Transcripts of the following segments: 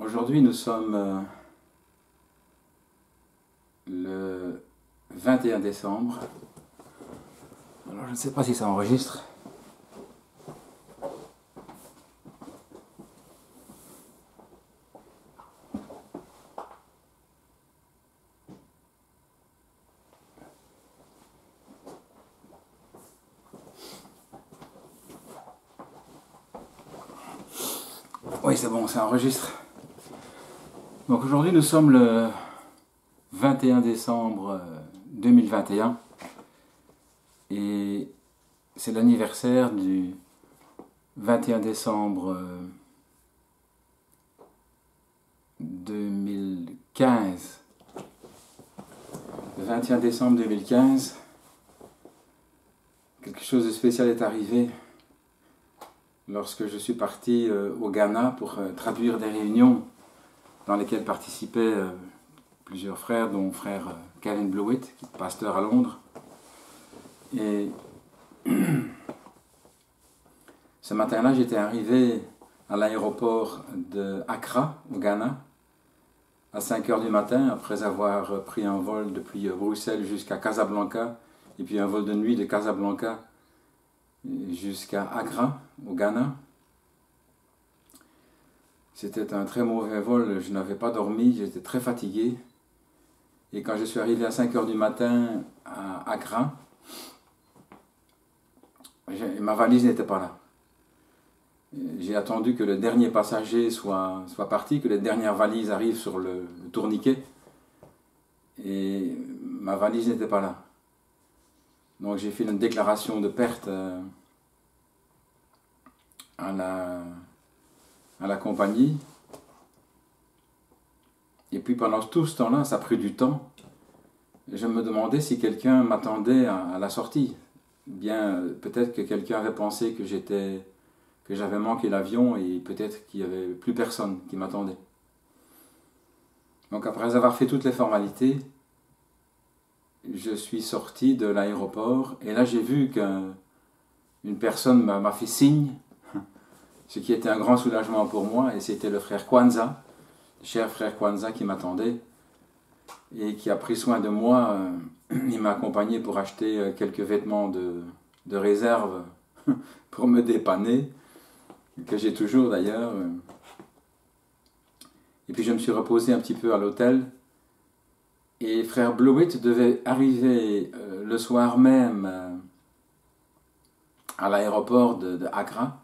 Aujourd'hui, nous sommes le 21 décembre. Alors, je ne sais pas si ça enregistre. Oui, c'est bon, ça enregistre. Donc aujourd'hui, nous sommes le 21 décembre 2021 et c'est l'anniversaire du 21 décembre 2015. Le 21 décembre 2015, quelque chose de spécial est arrivé lorsque je suis parti au Ghana pour traduire des réunions dans lesquelles participaient plusieurs frères, dont frère Kevin Blewett, qui est pasteur à Londres. Et ce matin-là, j'étais arrivé à l'aéroport de Accra, au Ghana, à 5 heures du matin, après avoir pris un vol depuis Bruxelles jusqu'à Casablanca, et puis un vol de nuit de Casablanca jusqu'à Accra, au Ghana. C'était un très mauvais vol, je n'avais pas dormi, j'étais très fatigué. Et quand je suis arrivé à 5 heures du matin à Accra, ma valise n'était pas là. J'ai attendu que le dernier passager soit parti, que les dernières valises arrivent sur le tourniquet. Et ma valise n'était pas là. Donc j'ai fait une déclaration de perte à la compagnie. Et puis pendant tout ce temps-là, ça a pris du temps. Je me demandais si quelqu'un m'attendait à la sortie. Bien, peut-être que quelqu'un avait pensé que j'avais manqué l'avion et peut-être qu'il n'y avait plus personne qui m'attendait. Donc après avoir fait toutes les formalités, je suis sorti de l'aéroport et là j'ai vu qu'une personne m'a fait signe, ce qui était un grand soulagement pour moi, et c'était le frère Kwanzaa, le cher frère Kwanzaa qui m'attendait et qui a pris soin de moi. Il m'a accompagné pour acheter quelques vêtements de réserve pour me dépanner, que j'ai toujours d'ailleurs. Et puis je me suis reposé un petit peu à l'hôtel. Et frère Blewett devait arriver le soir même à l'aéroport de Accra,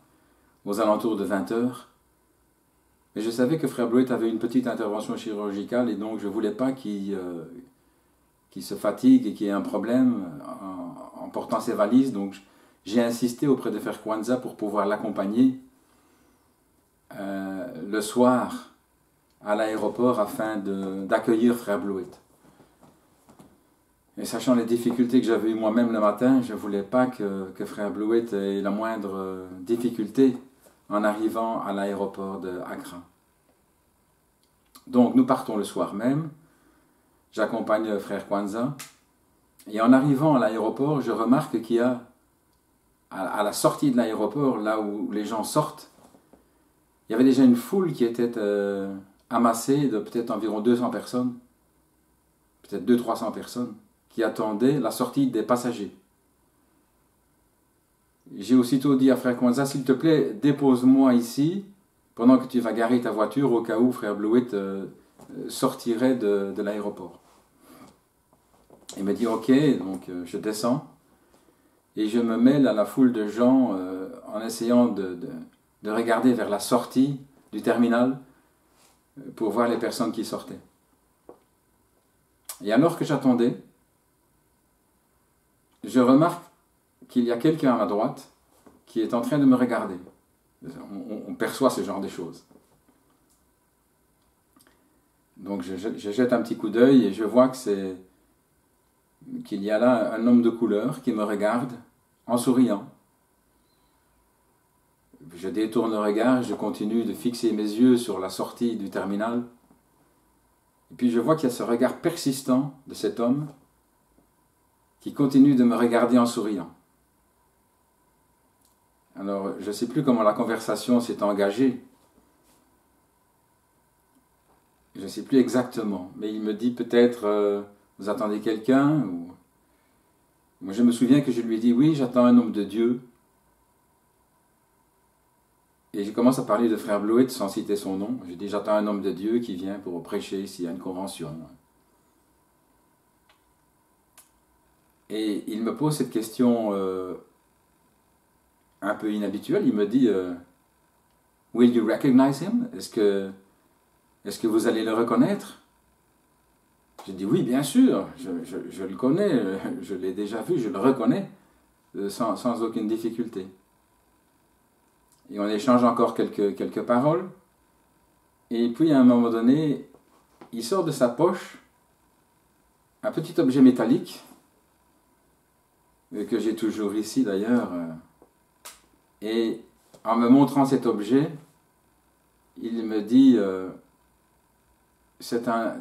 aux alentours de 20 heures. Mais je savais que frère Blewett avait une petite intervention chirurgicale et donc je ne voulais pas qu'il se fatigue et qu'il y ait un problème en portant ses valises. Donc j'ai insisté auprès de frère Kwanzaa pour pouvoir l'accompagner le soir à l'aéroport afin d'accueillir frère Blewett. Et sachant les difficultés que j'avais eues moi-même le matin, je ne voulais pas que frère Blewett ait la moindre difficulté en arrivant à l'aéroport de Accra. Donc nous partons le soir même, j'accompagne frère Kwanzaa, et en arrivant à l'aéroport, je remarque qu'il y a, à la sortie de l'aéroport, là où les gens sortent, il y avait déjà une foule qui était amassée de peut-être environ 200 personnes, peut-être 200-300 personnes, qui attendaient la sortie des passagers. J'ai aussitôt dit à frère Kwanzaa, s'il te plaît, dépose-moi ici, pendant que tu vas garer ta voiture, au cas où frère Blewett sortirait de l'aéroport. Il m'a dit ok, donc je descends, et je me mêle à la foule de gens en essayant de regarder vers la sortie du terminal pour voir les personnes qui sortaient. Et alors que j'attendais, je remarque qu'il y a quelqu'un à ma droite qui est en train de me regarder. On perçoit ce genre de choses. Donc je jette un petit coup d'œil et je vois qu'il y a là un homme de couleur qui me regarde en souriant. Je détourne le regard, je continue de fixer mes yeux sur la sortie du terminal. Et puis je vois qu'il y a ce regard persistant de cet homme qui continue de me regarder en souriant. Alors, je ne sais plus comment la conversation s'est engagée. ne sais plus exactement, mais il me dit peut-être vous attendez quelqu'un ou... Moi je me souviens que je lui ai dit oui, j'attends un homme de Dieu. Et je commence à parler de frère Bleuet sans citer son nom. Je dis j'attends un homme de Dieu qui vient pour prêcher s'il y a une convention. Et il me pose cette question un peu inhabituelle. Il me dit will you recognize him? Est-ce que vous allez le reconnaître? Je dis oui, bien sûr, je le connais, je l'ai déjà vu, je le reconnais sans aucune difficulté. Et on échange encore quelques paroles. Et puis à un moment donné, il sort de sa poche un petit objet métallique, que j'ai toujours ici d'ailleurs. Et en me montrant cet objet, il me dit c'est un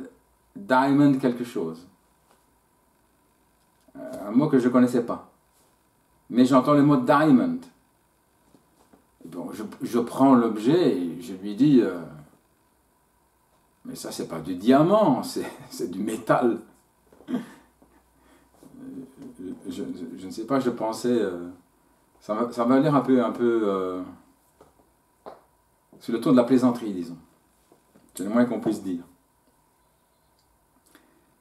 diamond quelque chose. Un mot que je ne connaissais pas. Mais j'entends le mot diamond. Bon, je prends l'objet et je lui dis mais ça c'est pas du diamant, c'est du métal. Je ne sais pas, je pensais ça m'a l'air un peu sur le ton de la plaisanterie, disons. C'est le moins qu'on puisse dire.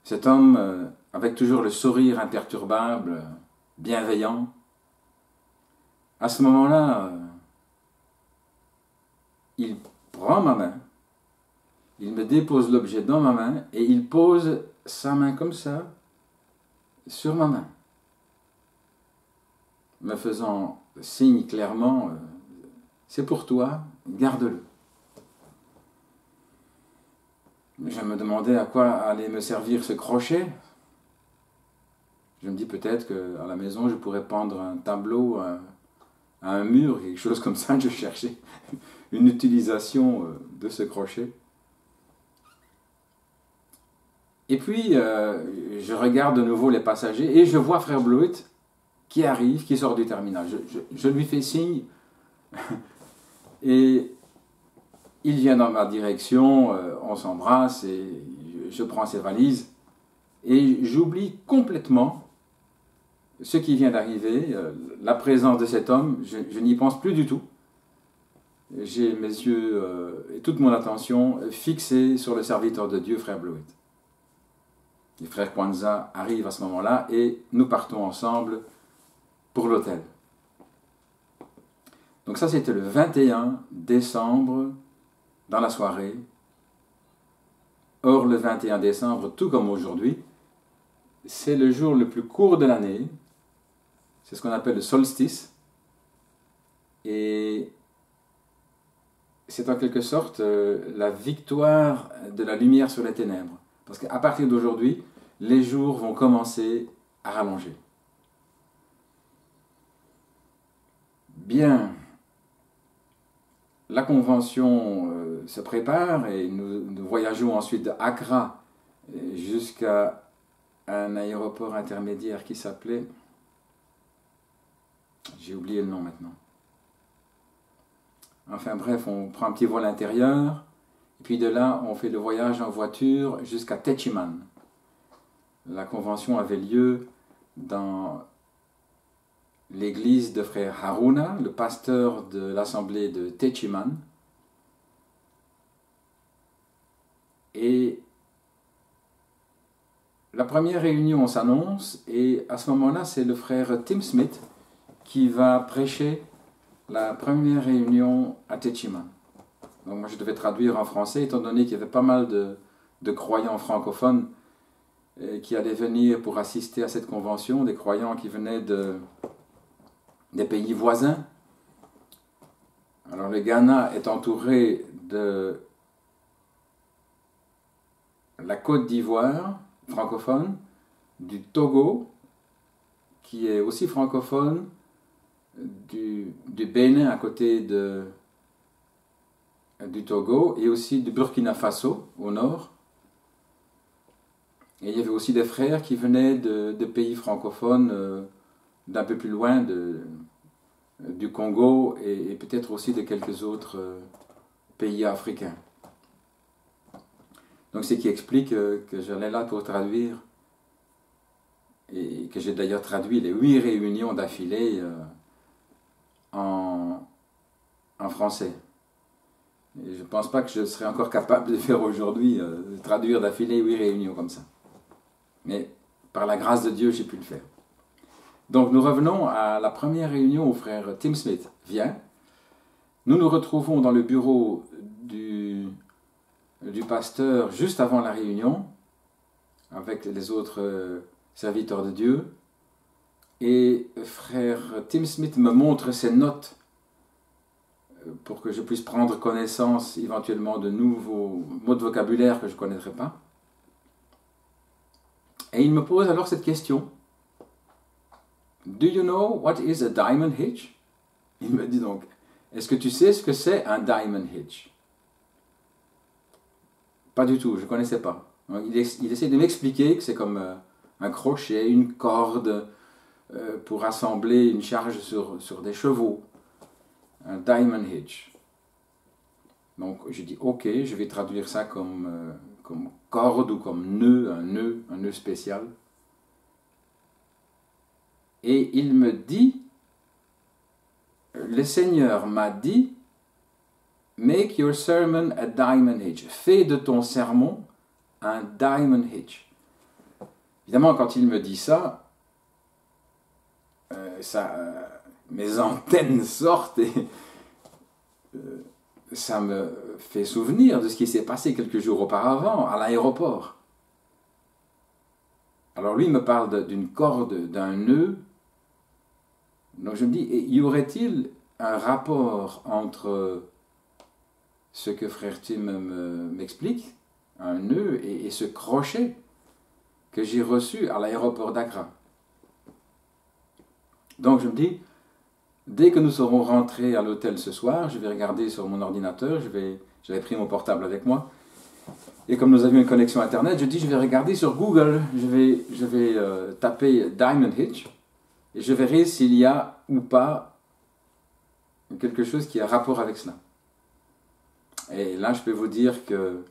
Cet homme, avec toujours le sourire imperturbable, bienveillant, à ce moment-là, il prend ma main, il me dépose l'objet dans ma main et il pose sa main comme ça sur ma main, me faisant signe clairement, c'est pour toi, garde-le. Je me demandais à quoi allait me servir ce crochet. Je me dis peut-être qu'à la maison je pourrais pendre un tableau à un mur, quelque chose comme ça. Je cherchais une utilisation de ce crochet. Et puis je regarde de nouveau les passagers et je vois frère Bleuet qui arrive, qui sort du terminal. Je lui fais signe et il vient dans ma direction, on s'embrasse et je prends ses valises et j'oublie complètement ce qui vient d'arriver, la présence de cet homme, je n'y pense plus du tout. J'ai mes yeux et toute mon attention fixés sur le serviteur de Dieu, frère Bleuet. Les frères Kwanzaa arrivent à ce moment-là et nous partons ensemble pour l'hôtel. Donc ça c'était le 21 décembre dans la soirée. Or le 21 décembre, tout comme aujourd'hui, c'est le jour le plus court de l'année. C'est ce qu'on appelle le solstice. Et c'est en quelque sorte la victoire de la lumière sur les ténèbres. Parce qu'à partir d'aujourd'hui, les jours vont commencer à rallonger. Bien, la convention se prépare et nous voyageons ensuite de Accra jusqu'à un aéroport intermédiaire qui s'appelait... J'ai oublié le nom maintenant. Enfin bref, on prend un petit vol intérieur, et puis de là, on fait le voyage en voiture jusqu'à Techiman. La convention avait lieu dans l'église de frère Haruna, le pasteur de l'assemblée de Techiman. Et la première réunion s'annonce, et à ce moment-là, c'est le frère Tim Smith qui va prêcher la première réunion à Techiman. Donc moi je devais traduire en français, étant donné qu'il y avait pas mal de croyants francophones qui allaient venir pour assister à cette convention, des croyants qui venaient des pays voisins. Alors le Ghana est entouré de la Côte d'Ivoire, francophone, du Togo, qui est aussi francophone, du Bénin à côté du Togo, et aussi du Burkina Faso au nord. Et il y avait aussi des frères qui venaient de pays francophones d'un peu plus loin, du Congo et peut-être aussi de quelques autres pays africains. Donc c'est qui explique que j'allais là pour traduire, et que j'ai d'ailleurs traduit les 8 réunions d'affilée en français. Et je ne pense pas que je serais encore capable de faire aujourd'hui, de traduire d'affilée 8 réunions comme ça. Mais par la grâce de Dieu, j'ai pu le faire. Donc nous revenons à la première réunion où frère Tim Smith vient. Nous nous retrouvons dans le bureau du pasteur juste avant la réunion, avec les autres serviteurs de Dieu. Et frère Tim Smith me montre ses notes pour que je puisse prendre connaissance éventuellement de nouveaux mots de vocabulaire que je ne connaîtrais pas. Et il me pose alors cette question. Do you know what is a diamond hitch? Il me dit donc, est-ce que tu sais ce que c'est un diamond hitch? Pas du tout, je ne connaissais pas. Donc, il essaie de m'expliquer que c'est comme un crochet, une corde pour assembler une charge sur des chevaux. Un diamond hitch. Donc je dis ok, je vais traduire ça comme corde ou comme nœud, un nœud spécial. Et il me dit, le Seigneur m'a dit, make your sermon a diamond hitch. Fais de ton sermon un diamond hitch. Évidemment, quand il me dit ça, mes antennes sortent et ça me fait souvenir de ce qui s'est passé quelques jours auparavant à l'aéroport. Alors lui me parle d'une corde, d'un nœud. Donc je me dis, y aurait-il un rapport entre ce que frère Tim m'explique, un nœud, et ce crochet que j'ai reçu à l'aéroport d'Accra? Donc je me dis, dès que nous serons rentrés à l'hôtel ce soir, je vais regarder sur mon ordinateur, j'avais pris mon portable avec moi, et comme nous avions une connexion Internet, je dis, je vais regarder sur Google, je vais taper Diamond Hitch, et je verrai s'il y a ou pas quelque chose qui a rapport avec cela. Et là, je peux vous dire que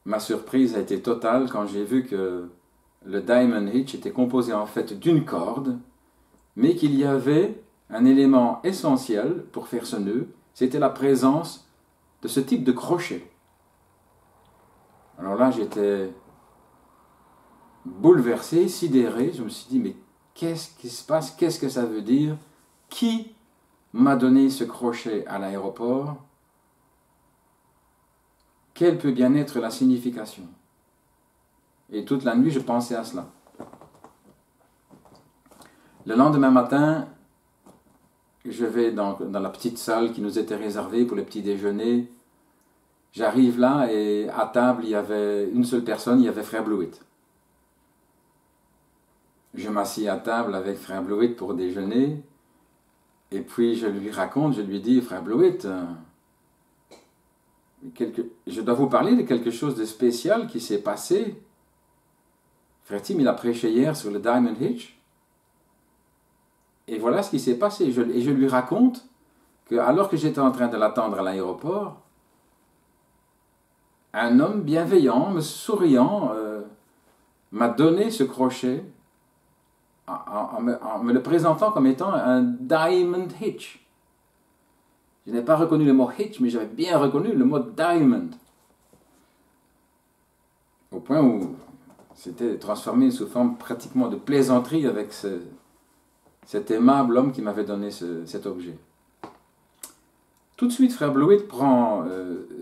ma surprise a été totale quand j'ai vu que le Diamond Hitch était composé en fait d'une corde, mais qu'il y avait un élément essentiel pour faire ce nœud, c'était la présence de ce type de crochet. Alors là, j'étais bouleversé, sidéré, je me suis dit, mais qu'est-ce qui se passe? Qu'est-ce que ça veut dire? Qui m'a donné ce crochet à l'aéroport? Quelle peut bien être la signification? Et toute la nuit, je pensais à cela. Le lendemain matin, je vais dans la petite salle qui nous était réservée pour le petit déjeuner. J'arrive là et à table, il y avait une seule personne, il y avait frère Blewett. Je m'assis à table avec frère Blewett pour déjeuner. Et puis je lui raconte, je lui dis, frère Blewett, je dois vous parler de quelque chose de spécial qui s'est passé. Frère Tim, il a prêché hier sur le Diamond Hitch. Et voilà ce qui s'est passé. Et je lui raconte que alors que j'étais en train de l'attendre à l'aéroport, un homme bienveillant, me souriant, m'a donné ce crochet en me le présentant comme étant un diamond hitch. Je n'ai pas reconnu le mot hitch, mais j'avais bien reconnu le mot diamond. Au point où c'était transformé sous forme pratiquement de plaisanterie avec cet aimable homme qui m'avait donné cet objet. Tout de suite, frère Blewett prend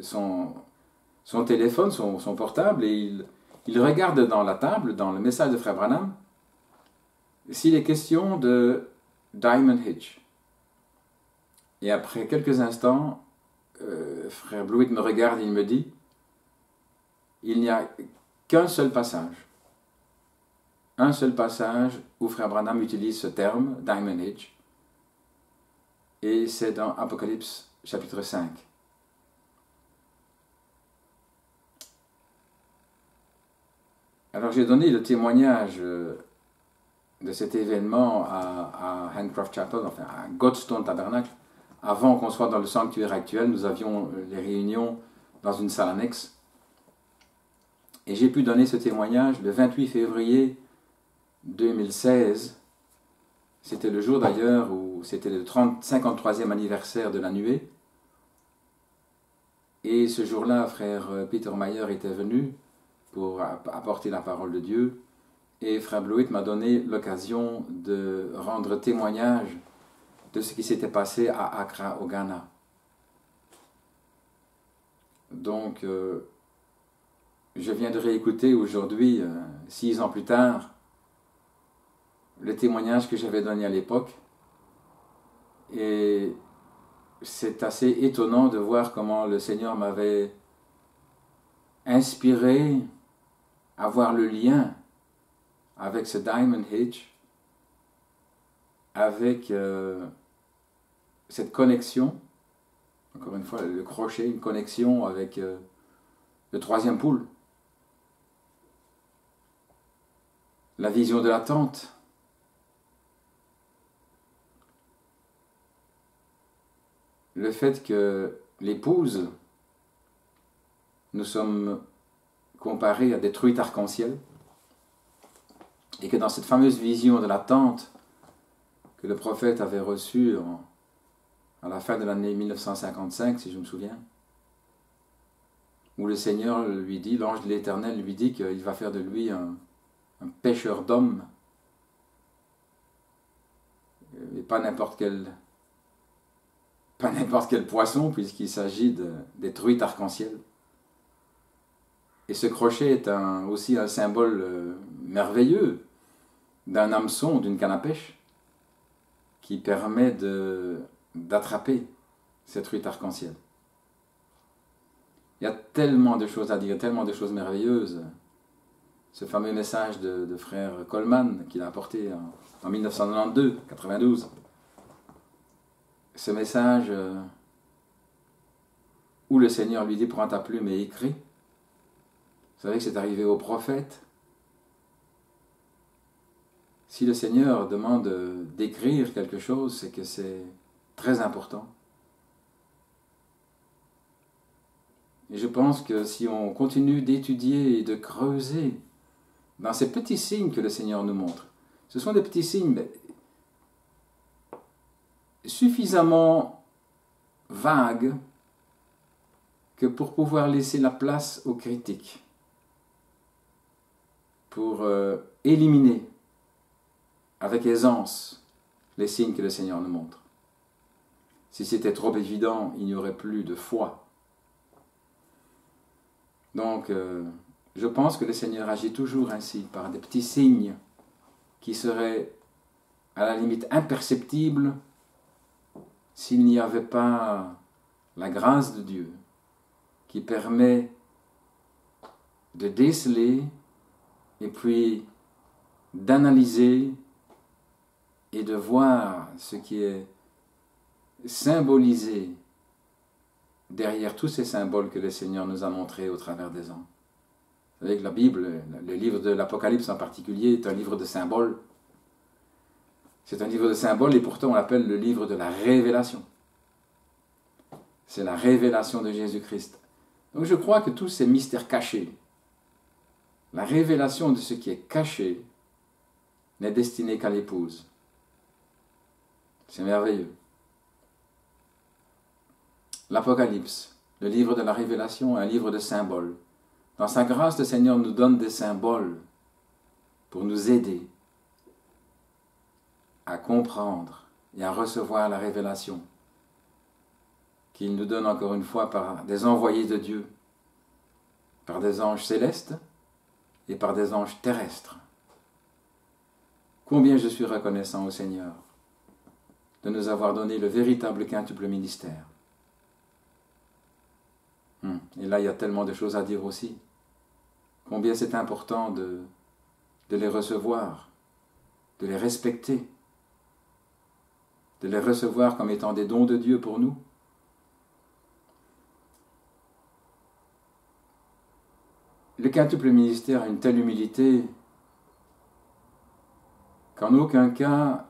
son téléphone, son portable, et il regarde dans la table, dans le message de frère Branham, s'il est question de Diamond Hitch. Et après quelques instants, frère Blewett me regarde et il me dit, il n'y a qu'un seul passage. Un seul passage où frère Branham utilise ce terme, Diamond Hitch, et c'est dans Apocalypse chapitre 5. Alors j'ai donné le témoignage de cet événement à Handcroft Chapel, enfin à Godstone Tabernacle. Avant qu'on soit dans le sanctuaire actuel, nous avions les réunions dans une salle annexe. Et j'ai pu donner ce témoignage le 28 février 2016. C'était le jour d'ailleurs où c'était le 53e anniversaire de la nuée. Et ce jour-là, frère Peter Mayer était venu pour apporter la parole de Dieu. Et frère Blewett m'a donné l'occasion de rendre témoignage de ce qui s'était passé à Accra, au Ghana. Donc, je viens de réécouter aujourd'hui, 6 ans plus tard, le témoignage que j'avais donné à l'époque. Et c'est assez étonnant de voir comment le Seigneur m'avait inspiré à voir le lien avec ce Diamond Hitch, avec cette connexion, encore une fois le crochet, une connexion avec le troisième pôle, la vision de la tente, le fait que l'épouse, nous sommes comparés à des truites arc-en-ciel, et que dans cette fameuse vision de la tente que le prophète avait reçue à la fin de l'année 1955, si je me souviens, où le Seigneur lui dit, l'ange de l'Éternel lui dit qu'il va faire de lui un pêcheur d'hommes, et pas n'importe quel poisson, puisqu'il s'agit des truites arc-en-ciel. Et ce crochet est aussi un symbole merveilleux d'un hameçon, d'une canne à pêche, qui permet d'attraper cette truite arc-en-ciel. Il y a tellement de choses à dire, tellement de choses merveilleuses. Ce fameux message de frère Coleman qu'il a apporté en 1992. Ce message où le Seigneur lui dit « Prends ta plume et écris ». Vous savez que c'est arrivé au prophète. Si le Seigneur demande d'écrire quelque chose, c'est que c'est très important. Et je pense que si on continue d'étudier et de creuser dans ces petits signes que le Seigneur nous montre, ce sont des petits signes suffisamment vagues que pour pouvoir laisser la place aux critiques, pour éliminer avec aisance les signes que le Seigneur nous montre. Si c'était trop évident, il n'y aurait plus de foi. Donc, je pense que le Seigneur agit toujours ainsi, par des petits signes qui seraient à la limite imperceptibles s'il n'y avait pas la grâce de Dieu qui permet de déceler et puis d'analyser et de voir ce qui est symbolisé derrière tous ces symboles que le Seigneur nous a montrés au travers des ans. Vous savez que la Bible, le livre de l'Apocalypse en particulier, est un livre de symboles. C'est un livre de symboles et pourtant on l'appelle le livre de la révélation. C'est la révélation de Jésus-Christ. Donc je crois que tous ces mystères cachés, la révélation de ce qui est caché, n'est destinée qu'à l'épouse. C'est merveilleux. L'Apocalypse, le livre de la révélation, est un livre de symboles. Dans sa grâce, le Seigneur nous donne des symboles pour nous aider à comprendre et à recevoir la révélation qu'il nous donne encore une fois par des envoyés de Dieu, par des anges célestes et par des anges terrestres. Combien je suis reconnaissant au Seigneur de nous avoir donné le véritable quintuple ministère. Et là, il y a tellement de choses à dire aussi. Combien c'est important de les recevoir, de les respecter, de les recevoir comme étant des dons de Dieu pour nous. Le quintuple ministère a une telle humilité qu'en aucun cas,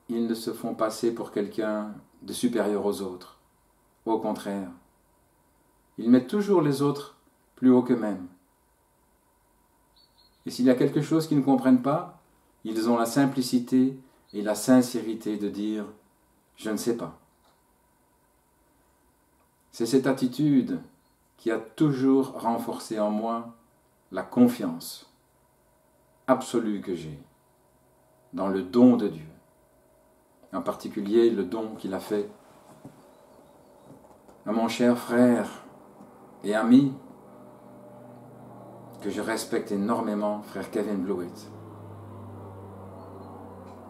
ils ne se font passer pour quelqu'un de supérieur aux autres. Au contraire, ils mettent toujours les autres plus haut qu'eux-mêmes. Et s'il y a quelque chose qu'ils ne comprennent pas, ils ont la simplicité et la sincérité de dire « je ne sais pas ». C'est cette attitude qui a toujours renforcé en moi la confiance absolue que j'ai dans le don de Dieu, en particulier le don qu'il a fait à mon cher frère et ami que je respecte énormément, frère Kevin Blewett.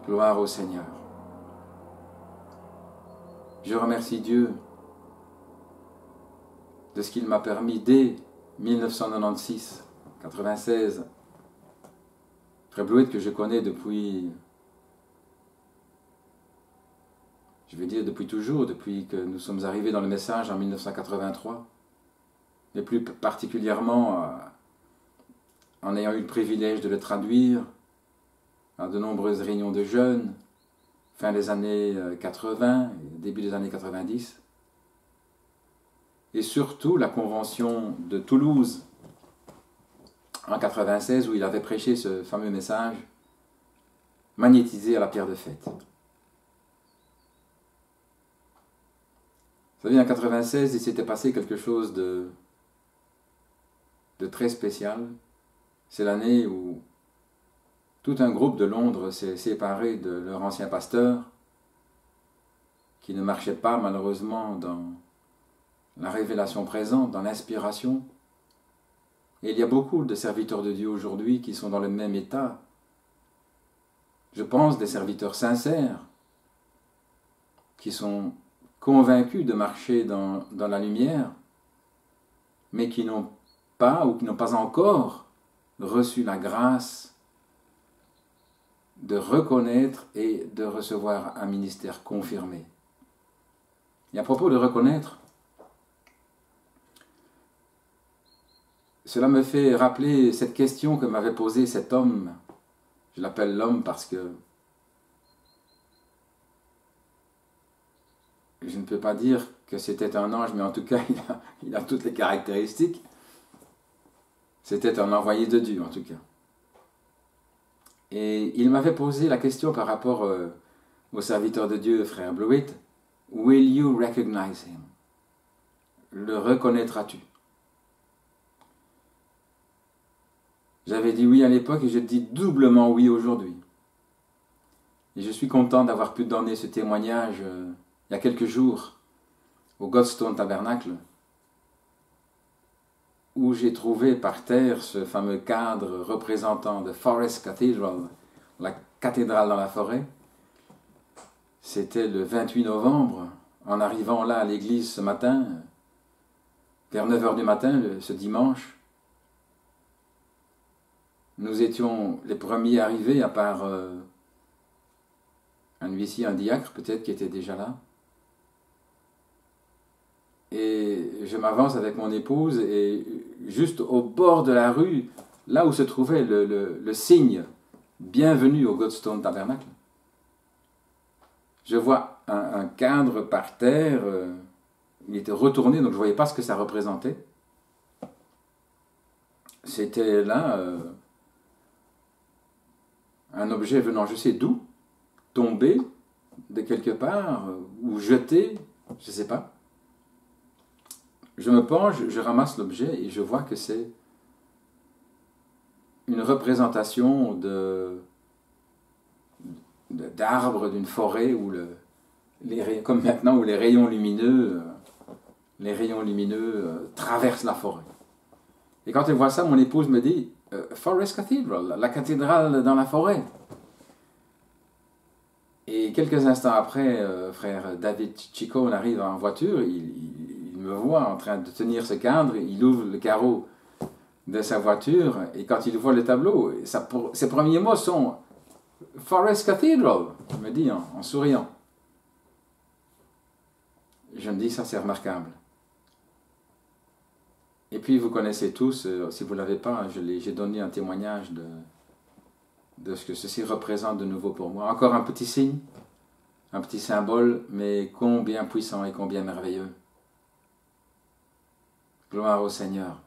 Gloire au Seigneur. Je remercie Dieu de ce qu'il m'a permis dès 1996, frère Blewett que je connais depuis, je vais dire depuis toujours, depuis que nous sommes arrivés dans le message en 1983, mais plus particulièrement en ayant eu le privilège de le traduire à de nombreuses réunions de jeunes, fin des années 80, début des années 90, et surtout la convention de Toulouse en 96 où il avait prêché ce fameux message magnétisé à la pierre de fête. Vous savez, en 96, il s'était passé quelque chose de très spécial. C'est l'année où tout un groupe de Londres s'est séparé de leur ancien pasteur, qui ne marchait pas malheureusement dans la révélation présente, dans l'inspiration. Et il y a beaucoup de serviteurs de Dieu aujourd'hui qui sont dans le même état. Je pense des serviteurs sincères, qui sont convaincus de marcher dans la lumière, mais qui n'ont pas ou qui n'ont pas encore reçu la grâce de reconnaître et de recevoir un ministère confirmé. Et à propos de reconnaître, cela me fait rappeler cette question que m'avait posée cet homme. Je l'appelle l'homme parce que je ne peux pas dire que c'était un ange, mais en tout cas, il a toutes les caractéristiques. C'était un envoyé de Dieu, en tout cas. Et il m'avait posé la question par rapport au serviteur de Dieu, frère Blewett. Will you recognize him? Le reconnaîtras-tu? J'avais dit oui à l'époque et je dis doublement oui aujourd'hui. Et je suis content d'avoir pu donner ce témoignage il y a quelques jours au Godstone Tabernacle, où j'ai trouvé par terre ce fameux cadre représentant de Forest Cathedral, la cathédrale dans la forêt. C'était le 28 novembre, en arrivant là à l'église ce matin, vers 9 h du matin, ce dimanche. Nous étions les premiers arrivés, à part un huissier, un diacre peut-être qui était déjà là. Et je m'avance avec mon épouse et juste au bord de la rue, là où se trouvait le signe « Bienvenue au Godstone Tabernacle », je vois un cadre par terre, il était retourné, donc je ne voyais pas ce que ça représentait. C'était là un objet venant je sais d'où, tombé de quelque part, ou jeté, je ne sais pas. Je me penche, je ramasse l'objet et je vois que c'est une représentation d'arbres d'une forêt où comme maintenant où les rayons lumineux traversent la forêt. Et quand elle voit ça, mon épouse me dit Forest Cathedral, la cathédrale dans la forêt. Et quelques instants après, frère David Chico arrive en voiture, il me voit en train de tenir ce cadre, il ouvre le carreau de sa voiture, et quand il voit le tableau, ses premiers mots sont « Forest Cathedral », il me dit en souriant. Je me dis, ça c'est remarquable. Et puis vous connaissez tous, si vous ne l'avez pas, j'ai donné un témoignage de ce que ceci représente de nouveau pour moi. Encore un petit signe, un petit symbole, mais combien puissant et combien merveilleux. Gloire au Seigneur.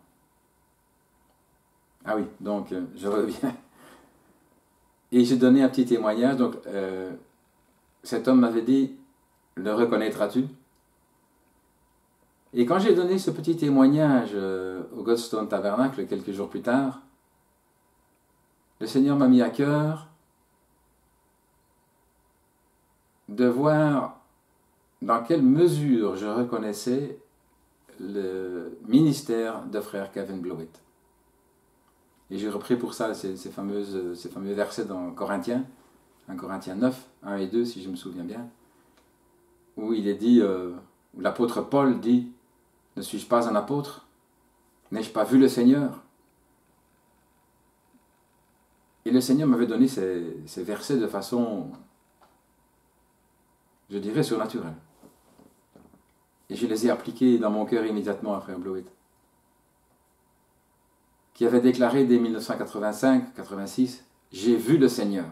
Ah oui, donc je reviens. Et j'ai donné un petit témoignage. Donc cet homme m'avait dit, le reconnaîtras-tu? Et quand j'ai donné ce petit témoignage au Godstone Tabernacle quelques jours plus tard, le Seigneur m'a mis à cœur de voir dans quelle mesure je reconnaissais le ministère de frère Kevin Blewett. Et j'ai repris pour ça ces fameux versets dans Corinthiens, 1 Corinthiens 9, 1 et 2 si je me souviens bien, où il est dit, où l'apôtre Paul dit, ne suis-je pas un apôtre? N'ai-je pas vu le Seigneur? Et le Seigneur m'avait donné ces versets de façon, je dirais, surnaturelle. Et je les ai appliqués dans mon cœur immédiatement à frère Blewett, qui avait déclaré dès 1985-86, « J'ai vu le Seigneur »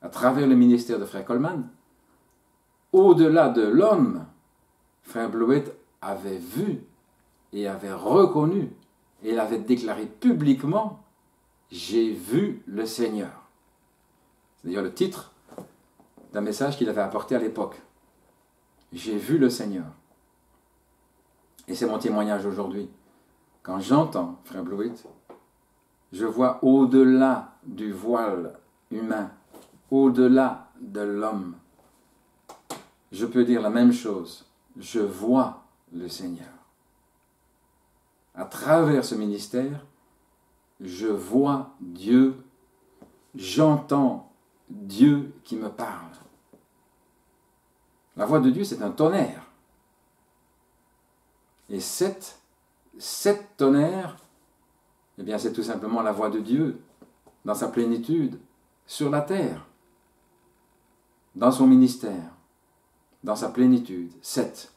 à travers le ministère de frère Coleman. Au-delà de l'homme, frère Blewett avait vu et avait reconnu et il avait déclaré publiquement « J'ai vu le Seigneur ». C'est d'ailleurs le titre d'un message qu'il avait apporté à l'époque. « J'ai vu le Seigneur ». Et c'est mon témoignage aujourd'hui. Quand j'entends frère Blewett, je vois au-delà du voile humain, au-delà de l'homme. Je peux dire la même chose. Je vois le Seigneur. À travers ce ministère, je vois Dieu, j'entends Dieu qui me parle. La voix de Dieu, c'est un tonnerre. Et cette tonnerre, eh bien, c'est tout simplement la voix de Dieu dans sa plénitude sur la terre, dans son ministère, dans sa plénitude.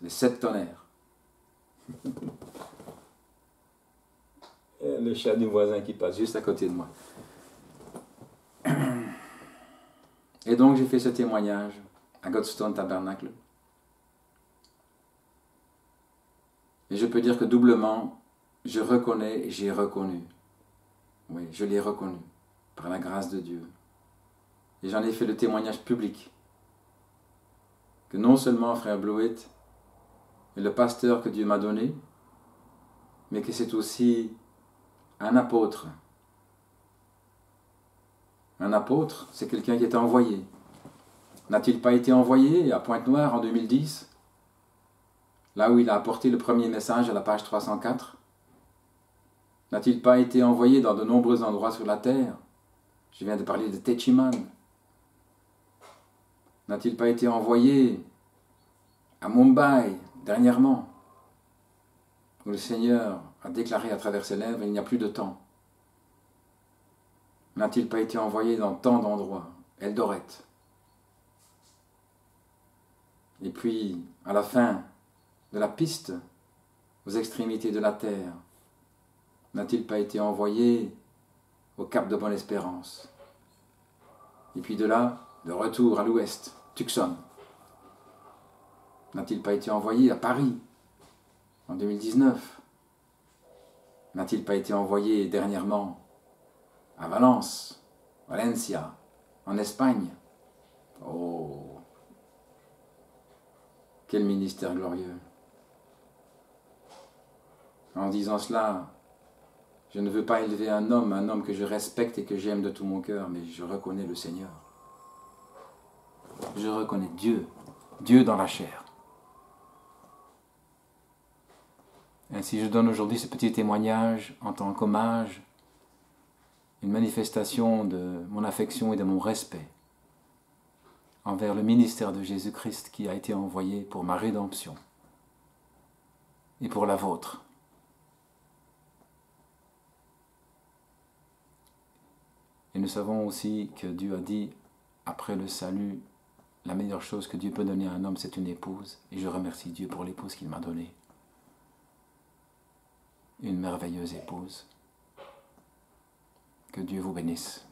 Les 7 tonnerres. Et le chat du voisin qui passe juste à côté de moi. Et donc j'ai fait ce témoignage à Godstone Tabernacle. Et je peux dire que doublement, je reconnais et j'ai reconnu. Oui, je l'ai reconnu par la grâce de Dieu. Et j'en ai fait le témoignage public. Que non seulement frère Blewett est le pasteur que Dieu m'a donné, mais que c'est aussi un apôtre. Un apôtre, c'est quelqu'un qui est envoyé. N'a-t-il pas été envoyé à Pointe-Noire en 2010, là où il a apporté le premier message à la page 304? N'a-t-il pas été envoyé dans de nombreux endroits sur la terre? Je viens de parler de Techiman. N'a-t-il pas été envoyé à Mumbai dernièrement, où le Seigneur a déclaré à travers ses lèvres, il n'y a plus de temps? N'a-t-il pas été envoyé dans tant d'endroits? Eldoret. Et puis, à la fin de la piste, aux extrémités de la terre, n'a-t-il pas été envoyé au Cap de Bonne-Espérance? Et puis de là, de retour à l'ouest, Tucson. N'a-t-il pas été envoyé à Paris en 2019? N'a-t-il pas été envoyé dernièrement à Valence, Valencia, en Espagne? Oh, quel ministère glorieux! En disant cela, je ne veux pas élever un homme que je respecte et que j'aime de tout mon cœur, mais je reconnais le Seigneur. Je reconnais Dieu, Dieu dans la chair. Ainsi, je donne aujourd'hui ce petit témoignage en tant qu'hommage, une manifestation de mon affection et de mon respect envers le ministère de Jésus-Christ qui a été envoyé pour ma rédemption et pour la vôtre. Et nous savons aussi que Dieu a dit, après le salut, la meilleure chose que Dieu peut donner à un homme, c'est une épouse. Et je remercie Dieu pour l'épouse qu'il m'a donnée. Une merveilleuse épouse. Que Dieu vous bénisse.